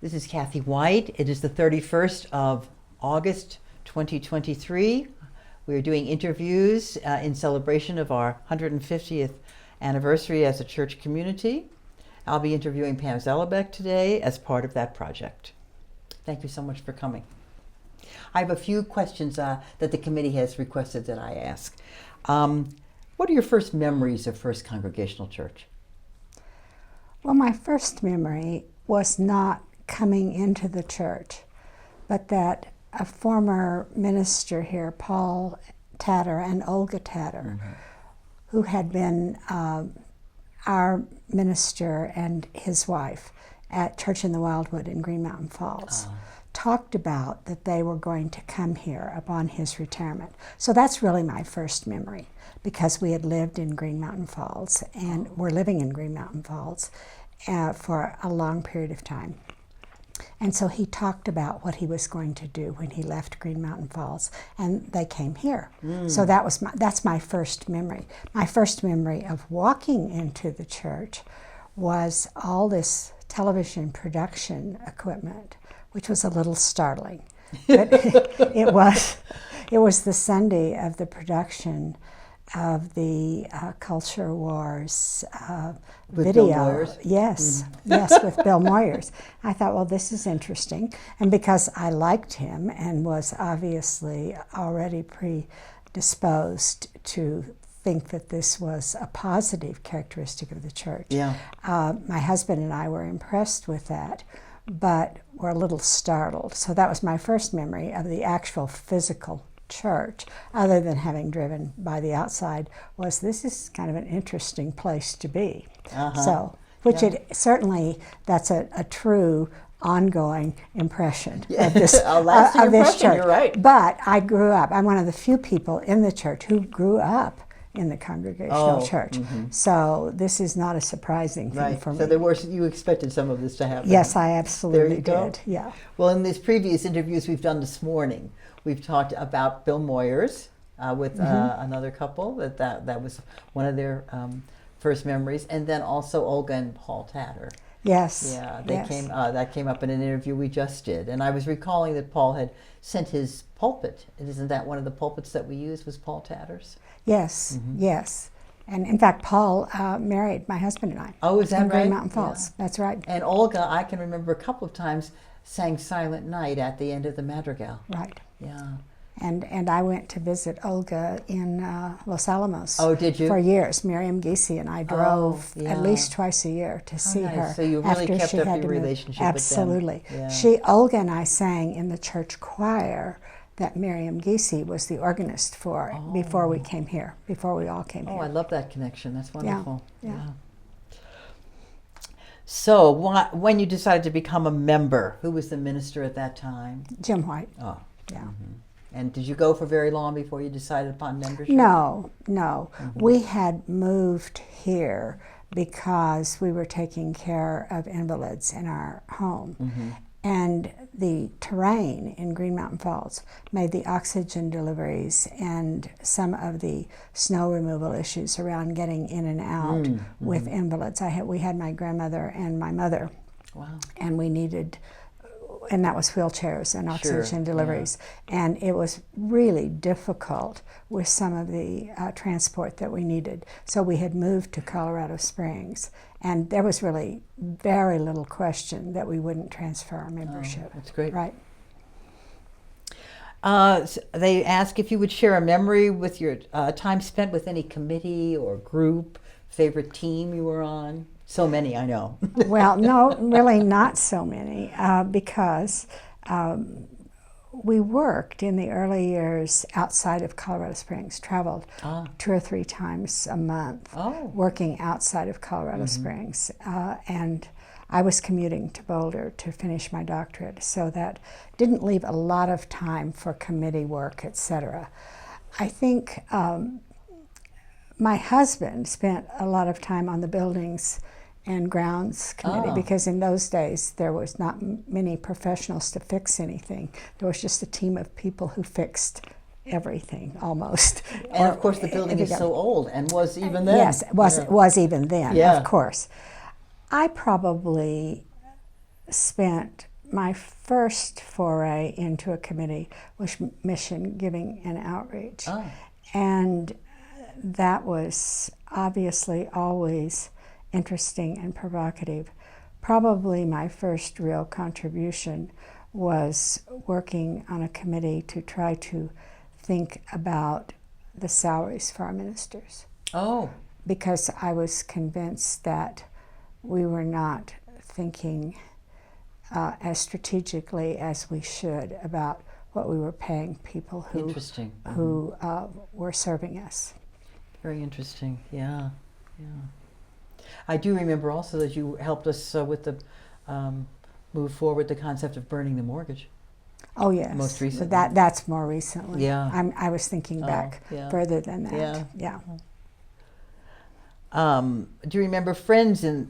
This is Cathy White. It is the 31st of August 2023. We are doing interviews in celebration of our 150th anniversary as a church community. I'll be interviewing Pam Shockley-Zalabak today as part of that project. Thank you so much for coming. I have a few questions that the committee has requested that I ask. What are your first memories of First Congregational Church? Well, my first memory was not coming into the church, but that a former minister here, Paul Tatter and Olga Tatter, who had been our minister and his wife at Church in the Wildwood in Green Mountain Falls, talked about that they were going to come here upon his retirement. So that's really my first memory, because we had lived in Green Mountain Falls and were living in Green Mountain Falls for a long period of time. And so he talked about what he was going to do when he left Green Mountain Falls, and they came here. So that's my first memory. My first memory of walking into the church was all this television production equipment, which was a little startling. But it was the Sunday of the production of the Culture Wars With video. Bill Moyers? Yes, with Bill Moyers. I thought, well, this is interesting. And because I liked him and was obviously already predisposed to think that this was a positive characteristic of the church, my husband and I were impressed with that, but were a little startled. So that was my first memory of the actual physical church, other than having driven by the outside, was this is kind of an interesting place to be. So, which it certainly, that's a true ongoing impression of this, of this church. You're right. But I grew up, I'm one of the few people in the church who grew up in the Congregational church. So this is not a surprising thing for me. So you expected some of this to happen. Yes, I absolutely go. did. Yeah. Well, in these previous interviews we've done this morning, we've talked about Bill Moyers with another couple. That was one of their first memories, and then also Olga and Paul Tatter. Yes. Yeah, they came. That came up in an interview we just did, and I was recalling that Paul had sent his pulpit. Isn't that one of the pulpits that we used? Was Paul Tatter's? Yes. Yes. And in fact, Paul married my husband and I. Oh, is that right? In Green Mountain Falls. Yeah. That's right. And Olga, I can remember a couple of times, sang Silent Night at the end of the Madrigal. Right. Yeah. And I went to visit Olga in Los Alamos. Oh, did you? For years. Miriam Giese and I drove at least twice a year to see her. So you really kept up your relationship Absolutely. with them. Yeah. Olga and I sang in the church choir that Miriam Giese was the organist for before we came here, before we all came here. Oh, I love that connection. That's wonderful. Yeah. So when you decided to become a member, who was the minister at that time? Jim White. Oh. Yeah. And did you go for very long before you decided upon membership? No. We had moved here because we were taking care of invalids in our home. And the terrain in Green Mountain Falls made the oxygen deliveries and some of the snow removal issues around getting in and out with invalids. We had my grandmother and my mother. Wow. And we needed, and that was wheelchairs and oxygen deliveries. And it was really difficult with some of the transport that we needed. So we had moved to Colorado Springs. And there was really very little question that we wouldn't transfer our membership. Oh, that's great. Right. So they ask if you would share a memory with your time spent with any committee or group, favorite team you were on. So many, I know. Well, no, really not so many, because we worked in the early years outside of Colorado Springs, traveled 2 or 3 times a month, working outside of Colorado Springs. And I was commuting to Boulder to finish my doctorate, so that didn't leave a lot of time for committee work, etc. I think my husband spent a lot of time on the buildings and grounds committee, because in those days there was not many professionals to fix anything. There was just a team of people who fixed everything almost. And of course the building is so old, and was even then. Yes, it was even then, Yeah. of course. I probably spent my first foray into a committee was mission, giving, and outreach. Oh. And that was obviously always interesting and provocative. Probably my first real contribution was working on a committee to try to think about the salaries for our ministers. Oh. Because I was convinced that we were not thinking as strategically as we should about what we were paying people who Interesting. who were serving us. Very interesting. Yeah. I do remember also that you helped us with the move forward the concept of burning the mortgage. Oh yes, Most recently. That's more recently. Yeah. I was thinking back further than that. Yeah. Do you remember friends in?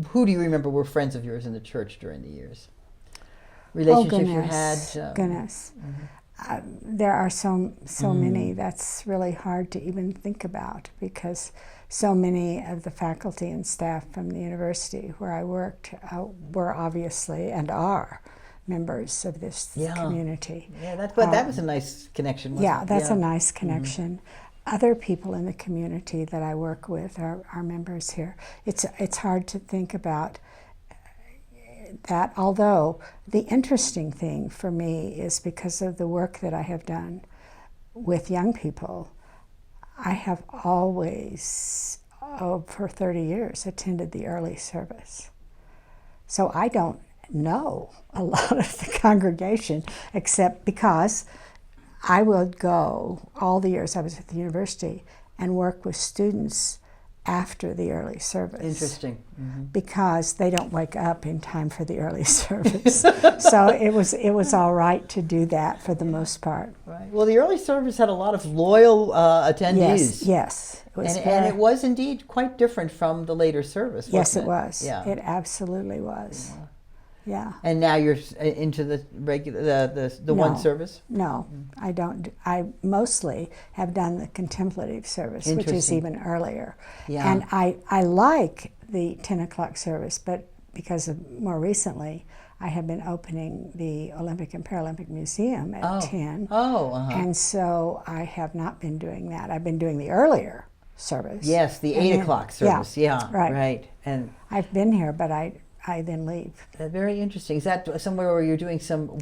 Who do you remember were friends of yours in the church during the years? Relationships you had. Goodness. There are so many that's really hard to even think about, because so many of the faculty and staff from the university where I worked were obviously and are members of this community. Yeah, that was a nice connection, wasn't it? That's a nice connection. Other people in the community that I work with are members here. It's hard to think about that, although the interesting thing for me is because of the work that I have done with young people, I have always, for 30 years, attended the early service. So I don't know a lot of the congregation, except because I would go all the years I was at the university and work with students after the early service. Interesting. Because they don't wake up in time for the early service. So it was all right to do that for the most part. Right. Well, the early service had a lot of loyal attendees. Yes. And it was indeed quite different from the later service, wasn't yes, it was. Yeah. It absolutely was. Yeah. And now you're into the regular, the one service? No, I don't. I mostly have done the contemplative service, which is even earlier. Yeah. And I like the 10 o'clock service, but because of more recently, I have been opening the Olympic and Paralympic Museum at 10. And so I have not been doing that. I've been doing the earlier service. Yes, the 8 o'clock service. Yeah, right. And I've been here, but I then leave. Very interesting. Is that somewhere where you're doing some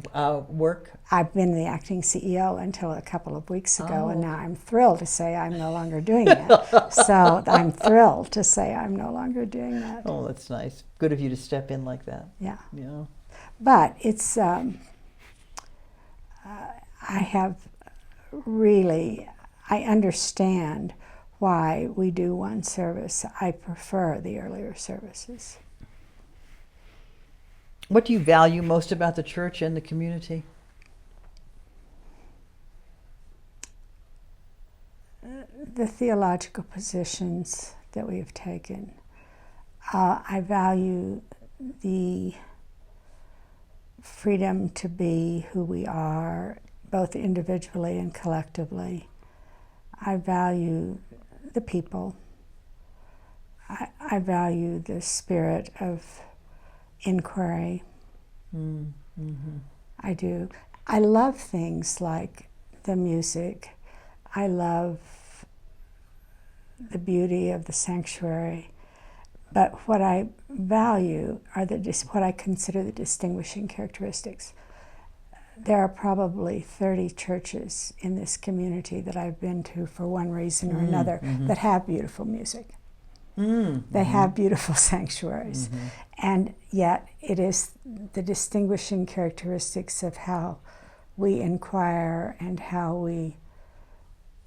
work? I've been the acting CEO until a couple of weeks ago, and now I'm thrilled to say I'm no longer doing that. So I'm thrilled to say I'm no longer doing that. Oh, that's nice. Good of you to step in like that. Yeah. Yeah. But it's, I have really, I understand why we do one service. I prefer the earlier services. What do you value most about the church and the community? The theological positions that we have taken. I value the freedom to be who we are, both individually and collectively. I value the people. I value the spirit of inquiry. I do. I love things like the music. I love the beauty of the sanctuary. But what I value are what I consider the distinguishing characteristics. There are probably 30 churches in this community that I've been to for one reason or another that have beautiful music. They have beautiful sanctuaries. And yet it is the distinguishing characteristics of how we inquire and how we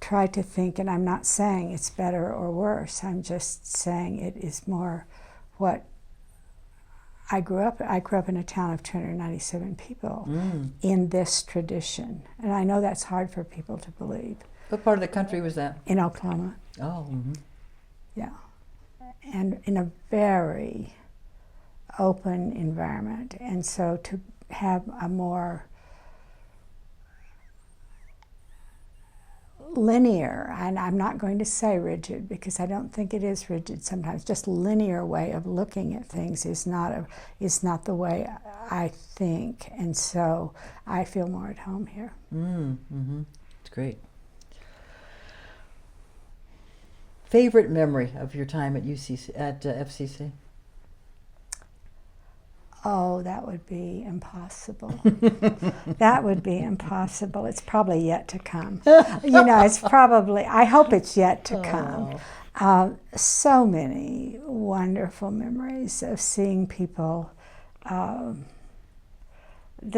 try to think, and I'm not saying it's better or worse, I'm just saying it is more what I grew up in a town of 297 people in this tradition. And I know that's hard for people to believe. What part of the country was that? In Oklahoma. Oh. Yeah. And in a very open environment. And so to have a more linear, and I'm not going to say rigid because I don't think it is rigid sometimes, just linear way of looking at things is not the way I think, and so I feel more at home here. It's great. Favorite memory of your time at FCC? Oh, that would be impossible. That would be impossible. It's probably yet to come. It's probably, I hope it's yet to come. So many wonderful memories of seeing people, the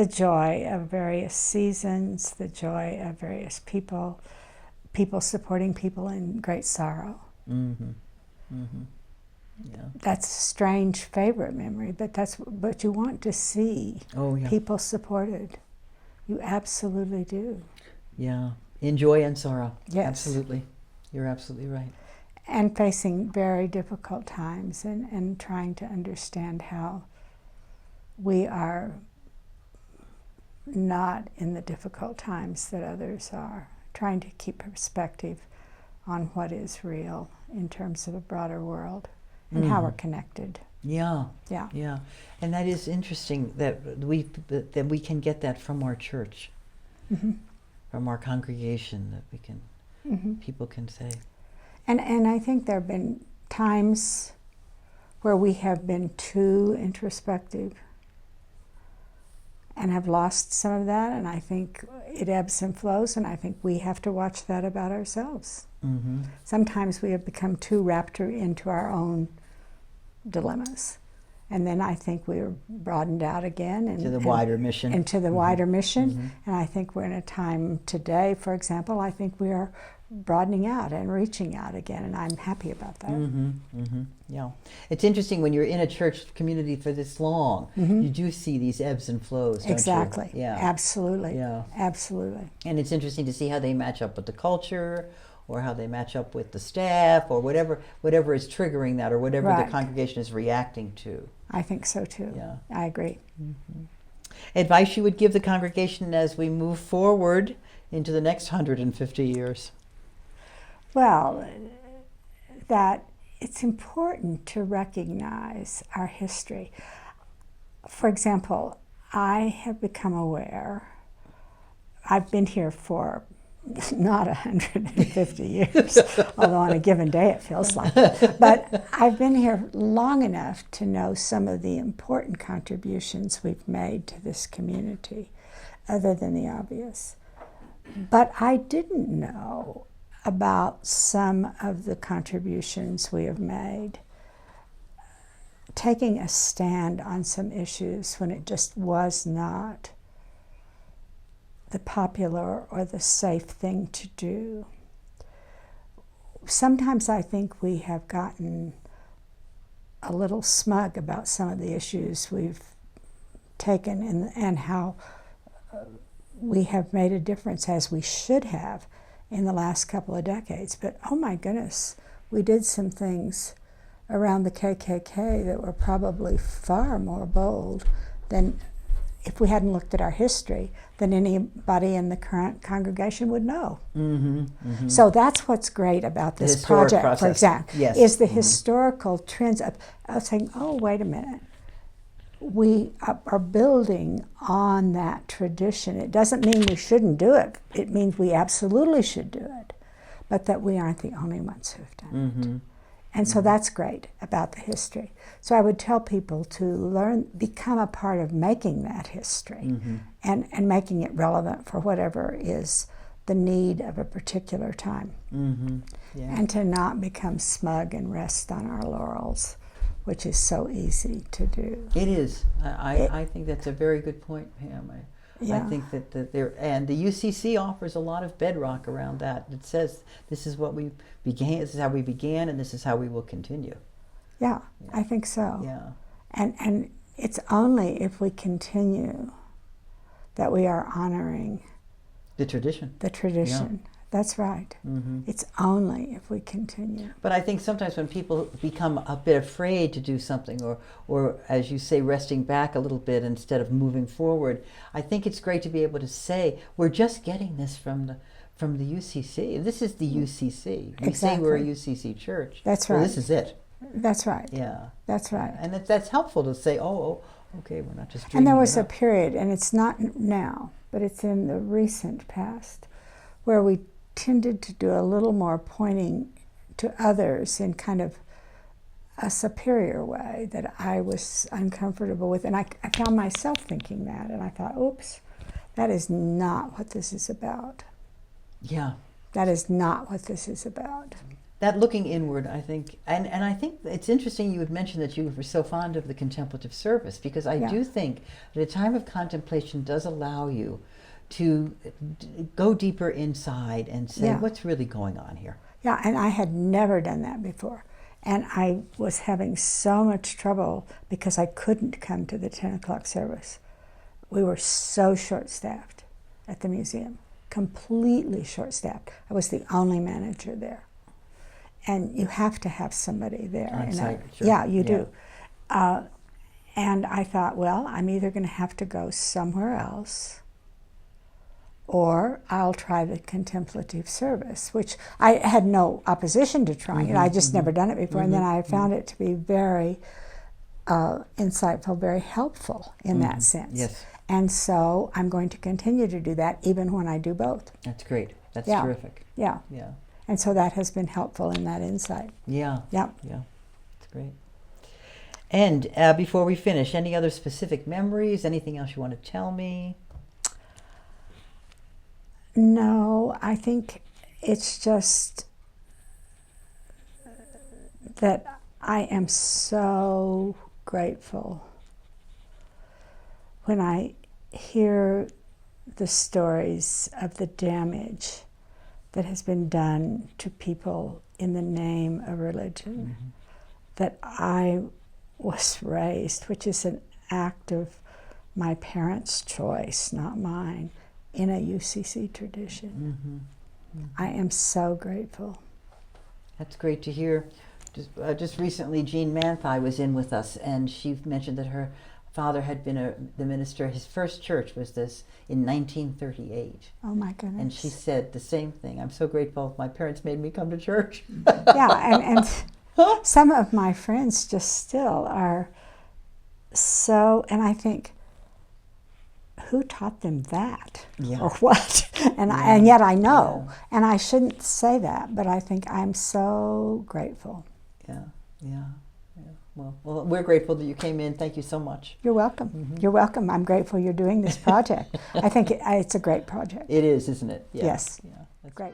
joy of various seasons, the joy of various people supporting people in great sorrow. Yeah. That's a strange favorite memory, but you want to see people supported. You absolutely do. Yeah, in joy and sorrow. Yes. Absolutely. You're absolutely right. And facing very difficult times and trying to understand how we are not in the difficult times that others are. Trying to keep perspective on what is real in terms of a broader world. And how we're connected. Yeah. And that is interesting that we can get that from our church, from our congregation, that we can, people can say. And I think there have been times where we have been too introspective and have lost some of that, and I think it ebbs and flows, and I think we have to watch that about ourselves. Sometimes we have become too wrapped into our own dilemmas, and then I think we're broadened out again into the wider mission. And I think we're in a time today, for example, I think we are broadening out and reaching out again, and I'm happy about that. Yeah, it's interesting when you're in a church community for this long, you do see these ebbs and flows. Exactly. Don't you? Yeah, absolutely. Yeah, absolutely. And it's interesting to see how they match up with the culture, or how they match up with the staff, or whatever is triggering that, or whatever the congregation is reacting to. I think so too. Yeah, I agree. Advice you would give the congregation as we move forward into the next 150 years? Well, that it's important to recognize our history. For example, I have become aware, I've been here for not 150 years, although on a given day it feels like it. But I've been here long enough to know some of the important contributions we've made to this community, other than the obvious. But I didn't know about some of the contributions we have made, taking a stand on some issues when it just was not the popular or the safe thing to do. Sometimes I think we have gotten a little smug about some of the issues we've taken and how we have made a difference, as we should have, in the last couple of decades. But oh my goodness, we did some things around the KKK that were probably far more bold than, if we hadn't looked at our history, than anybody in the current congregation would know. So that's what's great about this project, for example, is the historical trends of saying, oh, wait a minute, we are building on that tradition. It doesn't mean we shouldn't do it. It means we absolutely should do it, but that we aren't the only ones who've done it. And so that's great about the history. So I would tell people to learn, become a part of making that history and making it relevant for whatever is the need of a particular time. And to not become smug and rest on our laurels, which is so easy to do. It is. I think that's a very good point, Pam. I think that there, and the UCC offers a lot of bedrock around that. It says this is what we began, this is how we began, and this is how we will continue. Yeah, I think so. Yeah. And it's only if we continue that we are honoring the tradition. The tradition. Yeah. That's right. It's only if we continue. But I think sometimes when people become a bit afraid to do something, or as you say, resting back a little bit instead of moving forward, I think it's great to be able to say, we're just getting this from from the UCC. This is the UCC. We say Exactly. we're a UCC church. That's Well, right. this is it. That's right. Yeah. That's right. And that's helpful to say, okay, we're not just dreaming And there was it a up. period, and it's not now, but it's in the recent past, where we tended to do a little more pointing to others in kind of a superior way that I was uncomfortable with. And I found myself thinking that, and I thought, oops, that is not what this is about. Yeah. That is not what this is about. That looking inward, I think, and I think it's interesting you would mention that you were so fond of the contemplative service, because I do think that a time of contemplation does allow you to go deeper inside and say, what's really going on here? Yeah, and I had never done that before. And I was having so much trouble because I couldn't come to the 10 o'clock service. We were so short-staffed at the museum, completely short-staffed. I was the only manager there. And you have to have somebody there. On site, sure. Yeah, you do. And I thought, well, I'm either going to have to go somewhere else, or I'll try the contemplative service, which I had no opposition to trying it. I just never done it before. And then I found it to be very insightful, very helpful in that sense. Yes. And so I'm going to continue to do that even when I do both. That's great. That's terrific. Yeah. Yeah. And so that has been helpful in that insight. Yeah. Yeah. Yeah. That's great. And before we finish, any other specific memories? Anything else you want to tell me? No, I think it's just that I am so grateful when I hear the stories of the damage that has been done to people in the name of religion, that I was raised, which is an act of my parents' choice, not mine, in a UCC tradition. I am so grateful. That's great to hear. Just recently, Jean Manthai was in with us, and she mentioned that her father had been the minister. His first church was this in 1938. Oh my goodness. And she said the same thing. I'm so grateful my parents made me come to church. Yeah, and some of my friends just still are so, and I think, who taught them that? Yeah. Or what? And yet I know. And I shouldn't say that, but I think I'm so grateful. Yeah. Well, we're grateful that you came in. Thank you so much. You're welcome. You're welcome. I'm grateful you're doing this project. I think it's a great project. It is, isn't it? Yeah. Yes. Yeah. That's Great.